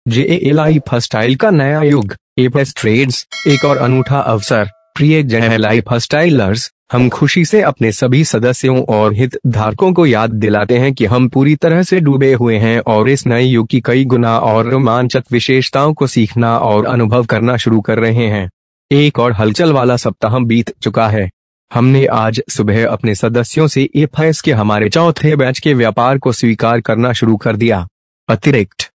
JAA lifestyle का नया युग, एपेस ट्रेड्स, एक और अनूठा अवसर। प्रिय JAA लाइफस्टाइलर्स, हम खुशी से अपने सभी सदस्यों और हितधारकों को याद दिलाते हैं कि हम पूरी तरह से डूबे हुए हैं और इस नए युग की कई गुना और रोमांचक विशेषताओं को सीखना और अनुभव करना शुरू कर रहे हैं। एक और हलचल वाला सप्ताह बीत चुका है। हमने आज सुबह अपने सदस्यों से एपेस के हमारे चौथे बैच के व्यापार को स्वीकार करना शुरू कर दिया। अतिरिक्त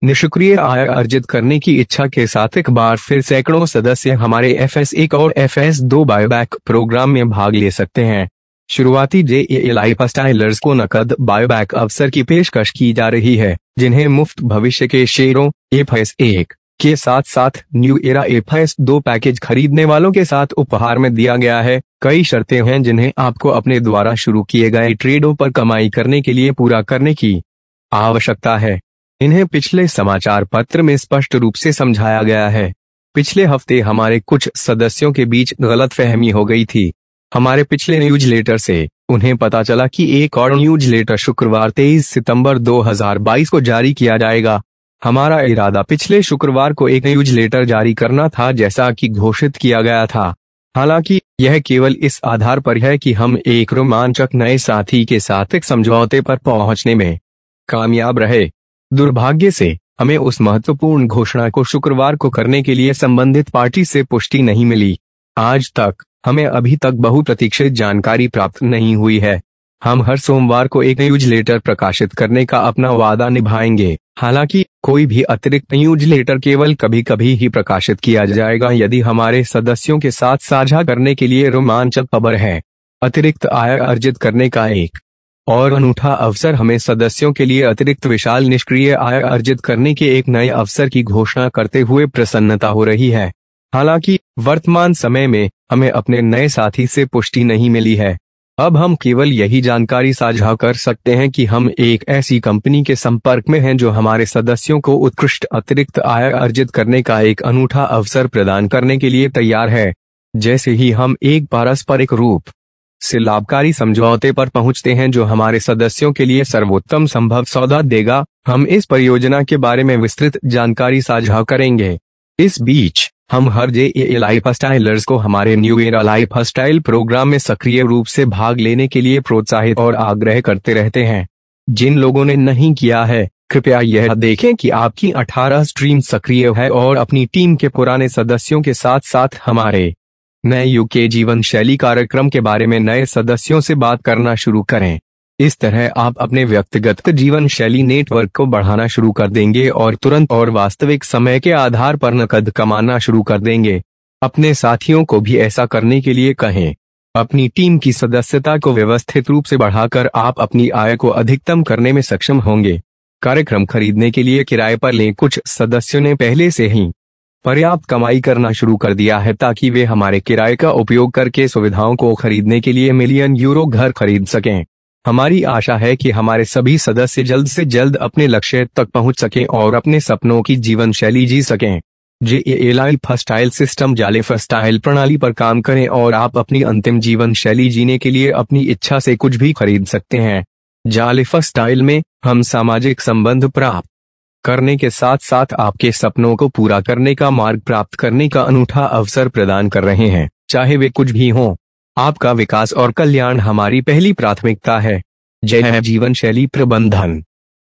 निष्क्रिय आय अर्जित करने की इच्छा के साथ एक बार फिर सैकड़ों सदस्य हमारे FS1 और FS2 बायबैक प्रोग्राम में भाग ले सकते हैं। शुरुआती JAA लाइफस्टाइलर्स को नकद बायबैक अवसर की पेशकश की जा रही है, जिन्हें मुफ्त भविष्य के शेयरों FS1 के साथ साथ न्यू एरा FS2 पैकेज खरीदने वालों के साथ उपहार में दिया गया है। कई शर्तें हैं जिन्हें आपको अपने द्वारा शुरू किए गए ट्रेडों पर कमाई करने के लिए पूरा करने की आवश्यकता है। इन्हें पिछले समाचार पत्र में स्पष्ट रूप से समझाया गया है। पिछले हफ्ते हमारे कुछ सदस्यों के बीच गलतफहमी हो गई थी। हमारे पिछले न्यूज़लेटर से उन्हें पता चला कि एक और न्यूज़लेटर शुक्रवार 23 सितंबर 2022 को जारी किया जाएगा। हमारा इरादा पिछले शुक्रवार को एक न्यूज़लेटर जारी करना था, जैसा कि घोषित किया गया था। हालांकि यह केवल इस आधार पर है कि हम एक रोमांचक नए साथी के साथ एक समझौते पर पहुंचने में कामयाब रहे। दुर्भाग्य से हमें उस महत्वपूर्ण घोषणा को शुक्रवार को करने के लिए संबंधित पार्टी से पुष्टि नहीं मिली। आज तक हमें अभी तक बहुप्रतीक्षित जानकारी प्राप्त नहीं हुई है। हम हर सोमवार को एक न्यूज़लेटर प्रकाशित करने का अपना वादा निभाएंगे। हालांकि कोई भी अतिरिक्त न्यूज़लेटर केवल कभी कभी ही प्रकाशित किया जाएगा यदि हमारे सदस्यों के साथ साझा करने के लिए रोमांचक खबर है। अतिरिक्त आय अर्जित करने का एक और अनूठा अवसर हमें सदस्यों के लिए अतिरिक्त विशाल निष्क्रिय आय अर्जित करने के एक नए अवसर की घोषणा करते हुए प्रसन्नता हो रही है। हालांकि वर्तमान समय में हमें अपने नए साथी से पुष्टि नहीं मिली है। अब हम केवल यही जानकारी साझा कर सकते हैं कि हम एक ऐसी कंपनी के संपर्क में हैं जो हमारे सदस्यों को उत्कृष्ट अतिरिक्त आय अर्जित करने का एक अनूठा अवसर प्रदान करने के लिए तैयार है। जैसे ही हम एक पारस्परिक रूप से लाभकारी समझौते पर पहुंचते हैं जो हमारे सदस्यों के लिए सर्वोत्तम संभव सौदा देगा, हम इस परियोजना के बारे में विस्तृत जानकारी साझा करेंगे। इस बीच हम हर JAA लाइफस्टाइलर्स को हमारे न्यू एरा लाइफस्टाइल प्रोग्राम में सक्रिय रूप से भाग लेने के लिए प्रोत्साहित और आग्रह करते रहते हैं। जिन लोगों ने नहीं किया है, कृपया यह देखें कि आपकी 18 स्ट्रीम सक्रिय है और अपनी टीम के पुराने सदस्यों के साथ साथ हमारे नए युग के जीवन शैली कार्यक्रम के बारे में नए सदस्यों से बात करना शुरू करें। इस तरह आप अपने व्यक्तिगत जीवन शैली नेटवर्क को बढ़ाना शुरू कर देंगे और तुरंत और वास्तविक समय के आधार पर नकद कमाना शुरू कर देंगे। अपने साथियों को भी ऐसा करने के लिए कहें। अपनी टीम की सदस्यता को व्यवस्थित रूप से बढ़ाकर आप अपनी आय को अधिकतम करने में सक्षम होंगे। कार्यक्रम खरीदने के लिए किराए पर लें। कुछ सदस्यों ने पहले से ही पर्याप्त कमाई करना शुरू कर दिया है ताकि वे हमारे किराए का उपयोग करके सुविधाओं को खरीदने के लिए मिलियन यूरो घर खरीद सकें। हमारी आशा है कि हमारे सभी सदस्य जल्द से जल्द अपने लक्ष्य तक पहुंच सकें और अपने सपनों की जीवन शैली जी सकें। JAA लाइफस्टाइल सिस्टम लाइफस्टाइल प्रणाली पर काम करें और आप अपनी अंतिम जीवन शैली जीने के लिए अपनी इच्छा से कुछ भी खरीद सकते हैं। लाइफस्टाइल में हम सामाजिक संबंध प्राप्त करने के साथ साथ आपके सपनों को पूरा करने का मार्ग प्राप्त करने का अनूठा अवसर प्रदान कर रहे हैं, चाहे वे कुछ भी हों। आपका विकास और कल्याण हमारी पहली प्राथमिकता है। JAA जीवन शैली प्रबंधन।